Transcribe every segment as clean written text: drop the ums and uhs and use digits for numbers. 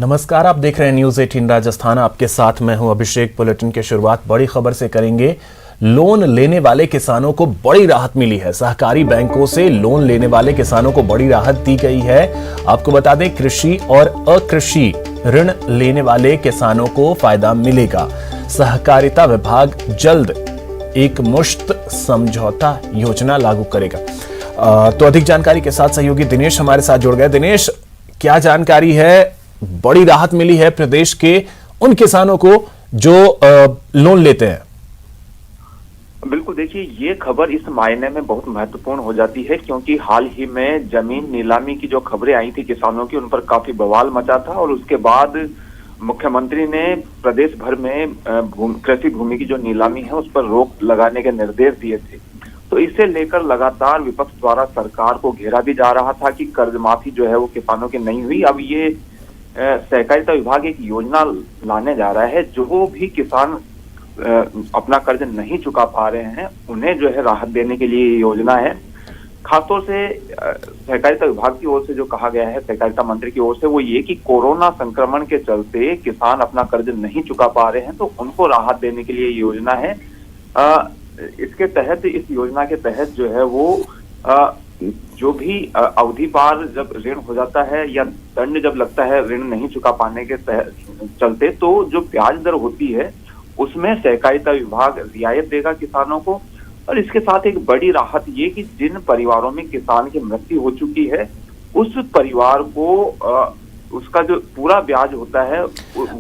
नमस्कार, आप देख रहे हैं न्यूज 18 राजस्थान। आपके साथ मैं हूं अभिषेक। बुलेटिन की शुरुआत बड़ी खबर से करेंगे। लोन लेने वाले किसानों को बड़ी राहत मिली है। सहकारी बैंकों से लोन लेने वाले किसानों को बड़ी राहत दी गई है। आपको बता दें, कृषि और अकृषि ऋण लेने वाले किसानों को फायदा मिलेगा। सहकारिता विभाग जल्द एक मुश्त समझौता योजना लागू करेगा। तो अधिक जानकारी के साथ सहयोगी दिनेश हमारे साथ जुड़ गए। दिनेश, क्या जानकारी है? बड़ी राहत मिली है प्रदेश के उन किसानों को जो लोन लेते हैं। बिल्कुल, देखिए ये खबर इस मायने में बहुत महत्वपूर्ण हो जाती है क्योंकि हाल ही में जमीन नीलामी की जो खबरें आई थी किसानों की, उन पर काफी बवाल मचा था और उसके बाद मुख्यमंत्री ने प्रदेश भर में कृषि भूमि की जो नीलामी है उस पर रोक लगाने के निर्देश दिए थे। तो इसे लेकर लगातार विपक्ष द्वारा सरकार को घेरा भी जा रहा था कि कर्ज माफी जो है वो किसानों की नहीं हुई। अब ये सहकारिता विभाग एक योजना लाने जा रहा है, जो भी किसान अपना कर्ज नहीं चुका पा रहे हैं उन्हें जो है राहत देने के लिए ये योजना है। खासतौर से सहकारिता विभाग की ओर से जो कहा गया है, सहकारिता मंत्री की ओर से, वो ये कि कोरोना संक्रमण के चलते किसान अपना कर्ज नहीं चुका पा रहे हैं तो उनको राहत देने के लिए ये योजना है। इसके तहत, इस योजना के तहत जो है वो जो भी अवधि पार जब ऋण हो जाता है या दंड जब लगता है ऋण नहीं चुका पाने के चलते, तो जो ब्याज दर होती है उसमें सहकारिता विभाग रियायत देगा किसानों को। और इसके साथ एक बड़ी राहत ये कि जिन परिवारों में किसान की मृत्यु हो चुकी है उस परिवार को उसका जो पूरा ब्याज होता है।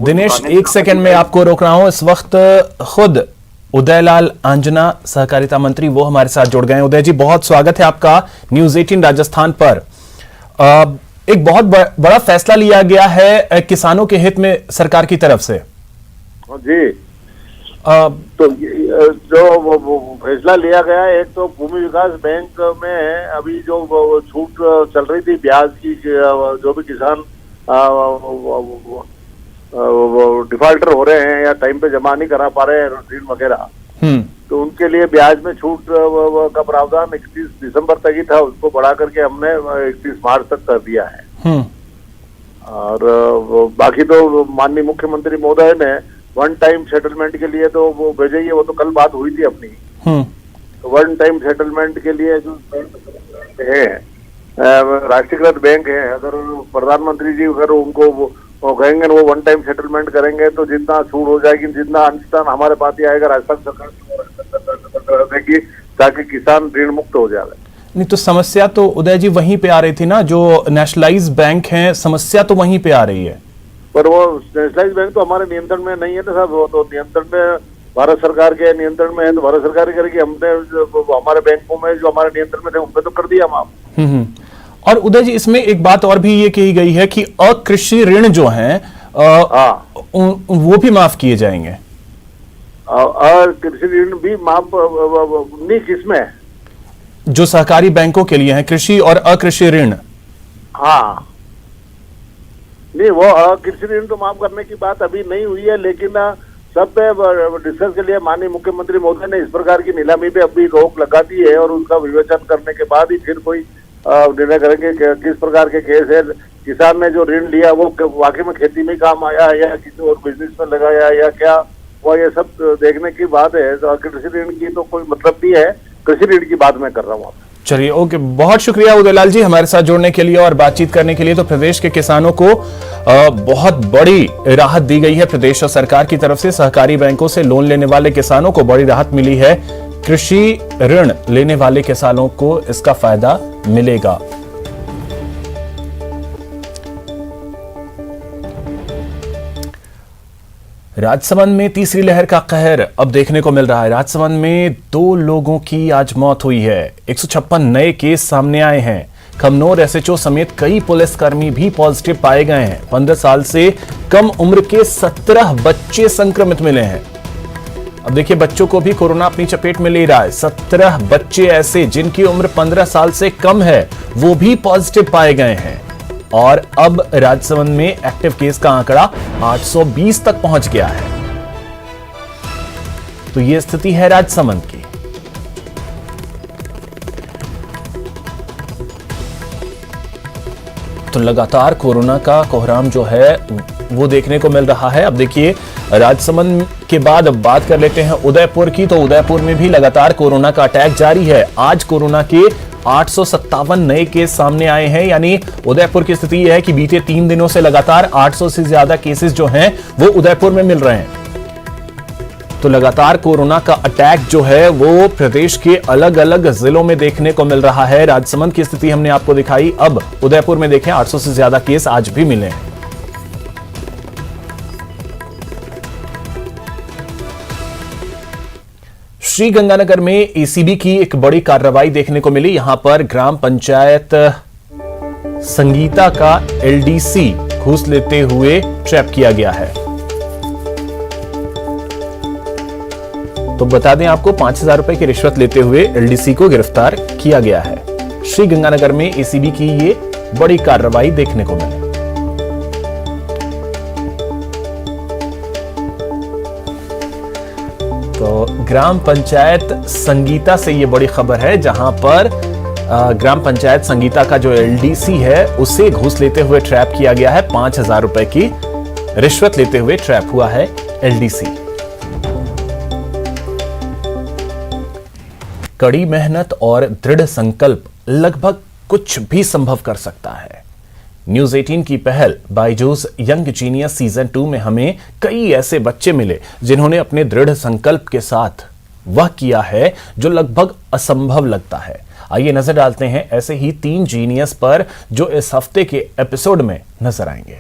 दिनेश, एक सेकंड में आपको रोक रहा हूं। इस वक्त खुद उदयलाल आंजना, सहकारिता मंत्री, वो हमारे साथ जुड़ गए हैं। उदय जी, बहुत स्वागत है आपका न्यूज 18 राजस्थान पर। एक बहुत बड़ा फैसला लिया गया है किसानों के हित में सरकार की तरफ से। जी, तो जो फैसला लिया गया है, एक तो भूमि विकास बैंक में अभी जो छूट चल रही थी ब्याज की, जो भी किसान डिफॉल्टर हो रहे हैं या टाइम पे जमा नहीं करा पा रहे हैं ऋण वगैरह, तो उनके लिए ब्याज में छूट का प्रावधान 31 दिसंबर तक ही था, उसको बढ़ा करके हमने 31 मार्च तक कर दिया है। और बाकी तो माननीय मुख्यमंत्री महोदय ने वन टाइम सेटलमेंट के लिए तो वो भेजे ही, वो तो कल बात हुई थी अपनी। तो वन टाइम सेटलमेंट के लिए जो है राष्ट्रीयकृत बैंक है, अगर प्रधानमंत्री जी अगर उनको वो कहेंगे वो वन टाइम सेटलमेंट करेंगे तो जितना छूट हो जाएगी, जितना अनुदान हमारे पास ही आएगा राजस्थान सरकार देगी ताकि किसान ऋण मुक्त हो जाए। नहीं तो समस्या तो उदय जी वहीं पे आ रही थी ना, जो नेशनलाइज बैंक हैं, समस्या तो वहीं पे आ रही है। पर वो नेशनलाइज बैंक तो हमारे नियंत्रण में नहीं है ना साहब, वो तो नियंत्रण में भारत सरकार के नियंत्रण में है, तो भारत सरकार ही करेगी। हमने हमारे बैंकों में जो हमारे नियंत्रण में थे उनपे तो कर दिया हम। और उदय जी, इसमें एक बात और भी ये कही गई है कि अकृषि ऋण जो हैं वो भी माफ किए जाएंगे। कृषि ऋण भी माफ नहीं, किसमें? जो सहकारी बैंकों के लिए हैं, कृषि और अकृषि ऋण। हाँ, नहीं, वो कृषि ऋण तो माफ करने की बात अभी नहीं हुई है, लेकिन सब पे डिस्कस के लिए माननीय मुख्यमंत्री महोदय ने इस प्रकार की नीलामी पे अभी रोक लगा दी है और उसका विवेचन करने के बाद ही फिर कोई निर्णय करेंगे किस प्रकार के केस है। किसान ने जो ऋण लिया वो वाकई में खेती में काम आया या किसी और बिजनेस में लगाया या क्या, वो ये सब देखने की बात है। तो कृषि ऋण की तो कोई मतलब नहीं है, कृषि ऋण की बात मैं कर रहा हूँ। चलिए, ओके, बहुत शुक्रिया उदयलाल जी हमारे साथ जुड़ने के लिए और बातचीत करने के लिए। तो प्रदेश के किसानों को बहुत बड़ी राहत दी गई है प्रदेश और सरकार की तरफ से। सहकारी बैंकों से लोन लेने वाले किसानों को बड़ी राहत मिली है। कृषि ऋण लेने वाले किसानों को इसका फायदा मिलेगा। राजसमंद में तीसरी लहर का कहर अब देखने को मिल रहा है। राजसमंद में 2 लोगों की आज मौत हुई है। 156 नए केस सामने आए हैं। खमनोर एसएचओ समेत कई पुलिसकर्मी भी पॉजिटिव पाए गए हैं। 15 साल से कम उम्र के 17 बच्चे संक्रमित मिले हैं। अब देखिए, बच्चों को भी कोरोना अपनी चपेट में ले रहा है। 17 बच्चे ऐसे जिनकी उम्र 15 साल से कम है वो भी पॉजिटिव पाए गए हैं। और अब राजसमंद में एक्टिव केस का आंकड़ा 820 तक पहुंच गया है। तो यह स्थिति है राजसमंद की। तो लगातार कोरोना का कोहराम जो है वो देखने को मिल रहा है। अब देखिए, राजसमंद के बाद अब बात कर लेते हैं उदयपुर की। तो उदयपुर में भी लगातार कोरोना का अटैक जारी है। आज कोरोना के 857 नए केस सामने आए हैं। यानी उदयपुर की स्थिति यह है कि बीते 3 दिनों से लगातार 800 से ज्यादा केसेस जो हैं वो उदयपुर में मिल रहे हैं। तो लगातार कोरोना का अटैक जो है वो प्रदेश के अलग अलग जिलों में देखने को मिल रहा है। राजसमंद की स्थिति हमने आपको दिखाई, अब उदयपुर में देखें 800 से ज्यादा केस आज भी मिले हैं। श्रीगंगानगर में एसीबी की एक बड़ी कार्रवाई देखने को मिली। यहां पर ग्राम पंचायत संगीता का एलडीसी घूस लेते हुए ट्रैप किया गया है। तो बता दें आपको, 5,000 रुपए की रिश्वत लेते हुए एलडीसी को गिरफ्तार किया गया है। श्रीगंगानगर में एसीबी की ये बड़ी कार्रवाई देखने को मिली। तो ग्राम पंचायत संगीता से ये बड़ी खबर है, जहां पर ग्राम पंचायत संगीता का जो एलडीसी है उसे घूस लेते हुए ट्रैप किया गया है। 5,000 रुपए की रिश्वत लेते हुए ट्रैप हुआ है एलडीसी। कड़ी मेहनत और दृढ़ संकल्प लगभग कुछ भी संभव कर सकता है। न्यूज 18 की पहल बायजूस यंग जीनियस सीजन 2 में हमें कई ऐसे बच्चे मिले जिन्होंने अपने दृढ़ संकल्प के साथ वह किया है जो लगभग असंभव लगता है। आइए नजर डालते हैं ऐसे ही 3 जीनियस पर जो इस हफ्ते के एपिसोड में नजर आएंगे।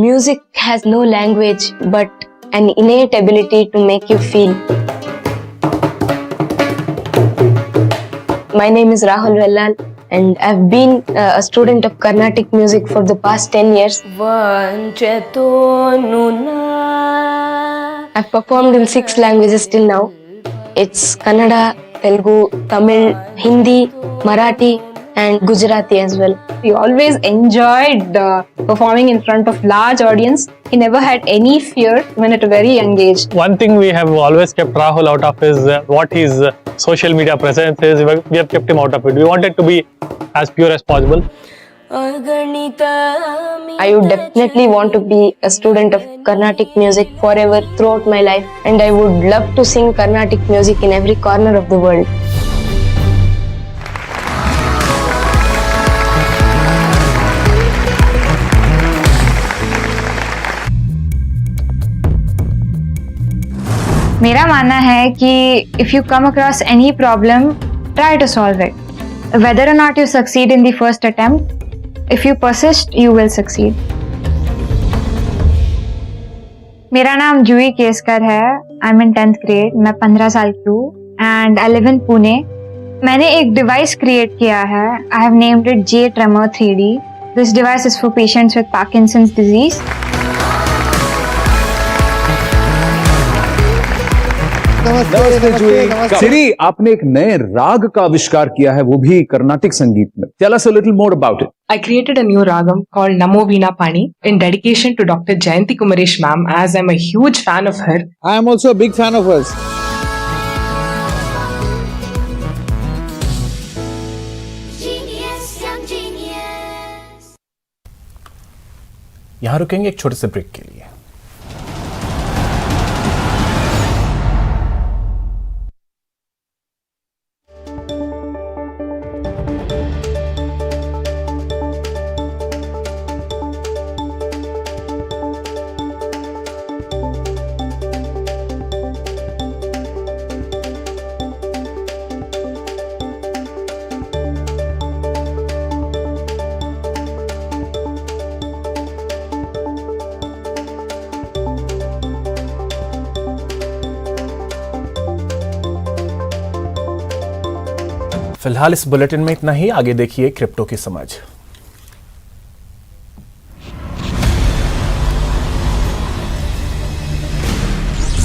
Music has no language but an innate ability to make you feel. My name is Rahul Vellal and I've been a student of Carnatic music for the past 10 years. I've performed in 6 languages till now. It's Kannada, Telugu, Tamil, Hindi, Marathi and Gujarati as well. We always enjoyed performing in front of large audience. He never had any fear even at a very young age. One thing we have always kept Rahul out of is what his social media presence is. We have kept him out of it. We wanted to be as pure as possible. I would definitely want to be a student of Carnatic music forever throughout my life, and I would love to sing Carnatic music in every corner of the world. मेरा मानना है कि if you come across any problem, try to solve it. Whether or not you succeed in the first attempt, if you persist, you will succeed. मेरा नाम जूही केसकर है। I'm in 10th grade. मैं 15 साल की हूँ and I live in Pune. मैंने एक device create किया है। I have named it J Tremor 3D. This device is for patients with Parkinson's disease. नमस्ते जूही। सिरी, आपने एक नए राग का आविष्कार किया है, वो भी कर्नाटिक संगीत में। Tell us a little more about it. I created a new ragam called Namo Veena Pani in dedication to Dr. Jayanti Kumaresh ma'am, as I'm a huge fan of her. I am also a big fan of hers. यहां रुकेंगे एक छोटे से break के लिए। फिलहाल इस bulletin में इतना ही। आगे देखिए क्रिप्टो की समझ।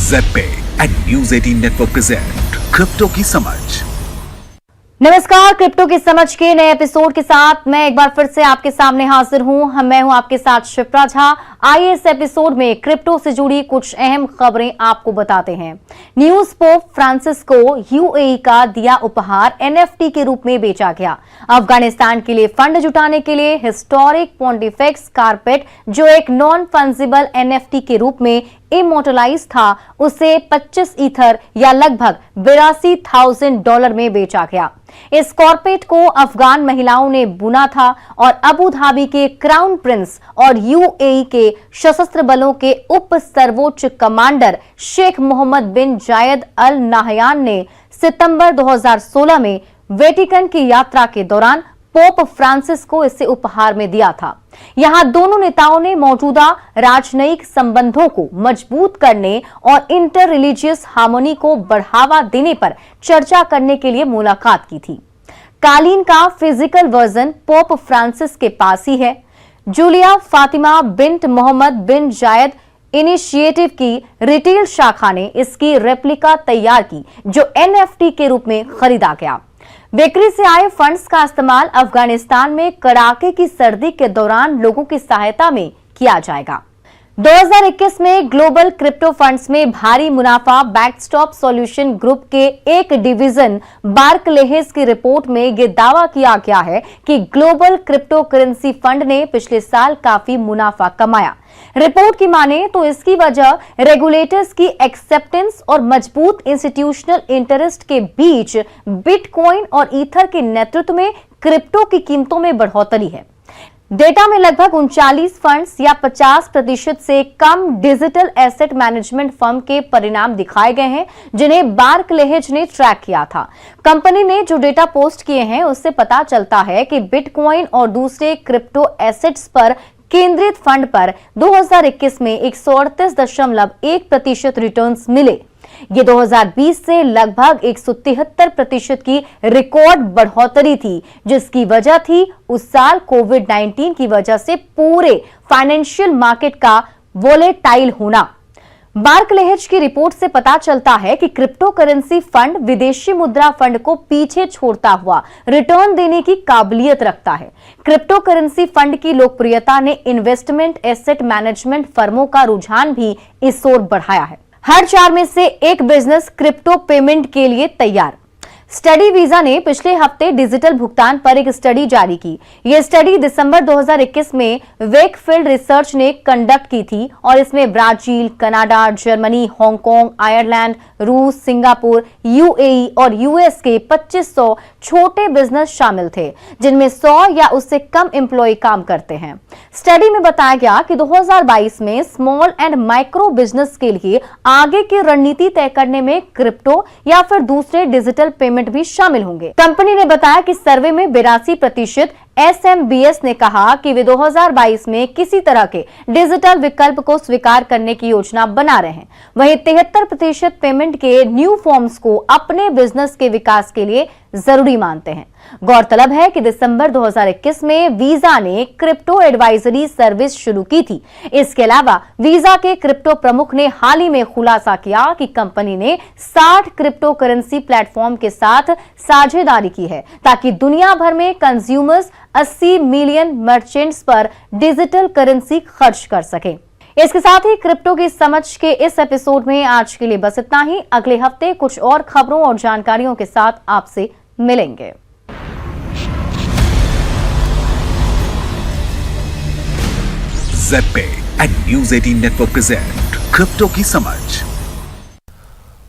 ZPay and News 18 Network present crypto की समझ। नमस्कार, क्रिप्टो की समझ के नए एपिसोड के साथ मैं एक बार फिर से आपके सामने हाजिर हूं। मैं हूं आपके साथ शिप्रा झा। आइए इस एपिसोड में क्रिप्टो से जुड़ी कुछ अहम खबरें आपको बताते हैं। न्यूज पोप फ्रांसिस को यूएई का दिया उपहार एनएफटी के रूप में बेचा गया। अफगानिस्तान के लिए फंड जुटाने के लिए हिस्टोरिक पॉन्टिफिक्स कारपेट, जो एक नॉन फंजिबल एनएफटी के रूप में इमोर्टलाइज था, उसे 25 ईथर या लगभग $82,000 में बेचा गया। इस कॉर्पेट को अफगान महिलाओं ने बुना था और अबू धाबी के क्राउन प्रिंस और यूएई के सशस्त्र बलों के उप सर्वोच्च कमांडर शेख मोहम्मद बिन जायद अल नाहयान ने सितंबर 2016 में वेटिकन की यात्रा के दौरान पोप फ्रांसिस को इसे उपहार में दिया था। यहां दोनों नेताओं ने मौजूदा राजनयिक संबंधों को मजबूत करने और इंटर रिलीजियस हार्मोनी को बढ़ावा देने पर चर्चा करने के लिए मुलाकात की थी। कालीन का फिजिकल वर्जन पोप फ्रांसिस के पास ही है। जूलिया फातिमा बिन्ट मोहम्मद बिन जायद इनिशिएटिव की रिटेल शाखा ने इसकी रेप्लिका तैयार की, जो एनएफटी के रूप में खरीदा गया। बिक्री से आए फंड्स का इस्तेमाल अफगानिस्तान में कड़ाके की सर्दी के दौरान लोगों की सहायता में किया जाएगा। 2021 में ग्लोबल क्रिप्टो फंड्स में भारी मुनाफा। बैकस्टॉप सॉल्यूशन ग्रुप के एक डिवीजन बार्कलेहेज की रिपोर्ट में यह दावा किया गया है कि ग्लोबल क्रिप्टो करेंसी फंड ने पिछले साल काफी मुनाफा कमाया। रिपोर्ट की माने तो इसकी वजह रेगुलेटर्स की एक्सेप्टेंस और मजबूत इंस्टीट्यूशनल इंटरेस्ट के बीच बिटकॉइन और ईथर के नेतृत्व में क्रिप्टो की कीमतों में बढ़ोतरी है। डेटा में लगभग 39 फंड्स या 50% से कम डिजिटल एसेट मैनेजमेंट फर्म के परिणाम दिखाए गए हैं, जिन्हें बार्कलेहेज ने ट्रैक किया था। कंपनी ने जो डेटा पोस्ट किए हैं उससे पता चलता है कि बिटकॉइन और दूसरे क्रिप्टो एसेट्स पर केंद्रित फंड पर 2021 में 138.1% रिटर्न्स मिले। ये 2020 से लगभग 173% की रिकॉर्ड बढ़ोतरी थी, जिसकी वजह थी उस साल कोविड-19 की वजह से पूरे फाइनेंशियल मार्केट का वोलेटाइल होना। बार्कलेहेज की रिपोर्ट से पता चलता है कि क्रिप्टो करेंसी फंड विदेशी मुद्रा फंड को पीछे छोड़ता हुआ रिटर्न देने की काबिलियत रखता है। क्रिप्टो करेंसी फंड की लोकप्रियता ने इन्वेस्टमेंट एसेट मैनेजमेंट फर्मों का रुझान भी इस ओर बढ़ाया है। हर 4 में से एक बिजनेस क्रिप्टो पेमेंट के लिए तैयार। स्टडी वीजा ने पिछले हफ्ते डिजिटल भुगतान पर एक स्टडी जारी की। यह स्टडी दिसंबर 2021 में वेकफील्ड रिसर्च ने कंडक्ट की थी और इसमें Brazil, Canada, Germany, Hong Kong, Ireland, रूस, सिंगापुर, यूएई और यूएस के 2500 छोटे बिजनेस शामिल थे, जिनमें 100 या उससे कम एम्प्लॉय काम करते हैं। स्टडी में बताया गया कि 2022 में स्मॉल एंड माइक्रो बिजनेस के लिए आगे की रणनीति तय करने में क्रिप्टो या फिर दूसरे डिजिटल पेमेंट भी शामिल होंगे। कंपनी ने बताया कि सर्वे में 82% एसएमबीएस ने कहा कि वे 2022 में किसी तरह के डिजिटल विकल्प को स्वीकार करने की योजना बना रहे हैं। वहीं 73% पेमेंट के न्यू फॉर्म्स को अपने बिजनेस के विकास के लिए जरूरी मानते हैं। गौरतलब है कि दिसंबर 2021 में वीजा ने क्रिप्टो एडवाइजरी सर्विस शुरू की थी। इसके अलावा वीजा के क्रिप्टो प्रमुख ने हाल ही में खुलासा किया कि कंपनी ने 60 क्रिप्टो करेंसी प्लेटफॉर्म के साथ साझेदारी की है, ताकि दुनिया भर में कंज्यूमर्स 80 मिलियन मर्चेंट्स पर डिजिटल करेंसी खर्च कर सके। इसके साथ ही क्रिप्टो की समझ के इस एपिसोड में आज के लिए बस इतना ही। अगले हफ्ते कुछ और खबरों और जानकारियों के साथ आपसे मिलेंगे। ZebPay and news 18 network present crypto की समझ।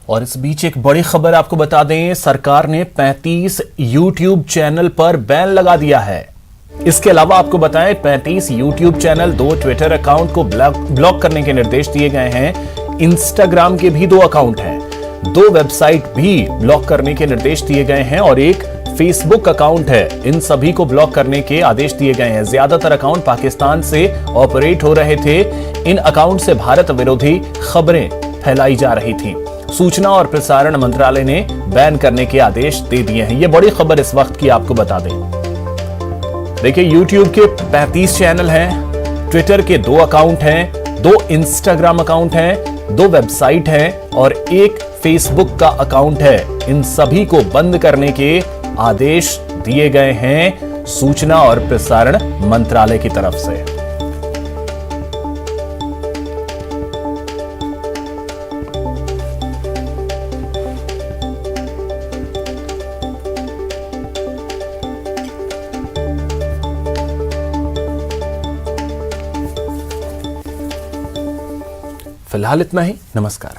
और इस बीच एक बड़ी खबर आपको बता दें, सरकार ने 35 यूट्यूब चैनल पर बैन लगा दिया है। इसके अलावा आपको बताएं 35 यूट्यूब चैनल, 2 ट्विटर अकाउंट को ब्लॉक करने के निर्देश दिए गए हैं। इंस्टाग्राम के भी 2 अकाउंट हैं, 2 वेबसाइट भी ब्लॉक करने के निर्देश दिए गए हैं और एक फेसबुक अकाउंट है। इन सभी को ब्लॉक करने के आदेश दिए गए हैं। ज्यादातर अकाउंट पाकिस्तान से ऑपरेट हो रहे थे। इन अकाउंट से भारत विरोधी खबरें फैलाई जा रही थी। सूचना और प्रसारण मंत्रालय ने बैन करने के आदेश दे दिए हैं। यह बड़ी खबर इस वक्त की आपको बता दें। देखिए, YouTube के 35 चैनल हैं, ट्विटर के 2 अकाउंट हैं, 2 इंस्टाग्राम अकाउंट हैं, 2 वेबसाइट हैं और 1 फेसबुक का अकाउंट है। इन सभी को बंद करने के आदेश दिए गए हैं सूचना और प्रसारण मंत्रालय की तरफ से। फिलहाल इतना ही। नमस्कार।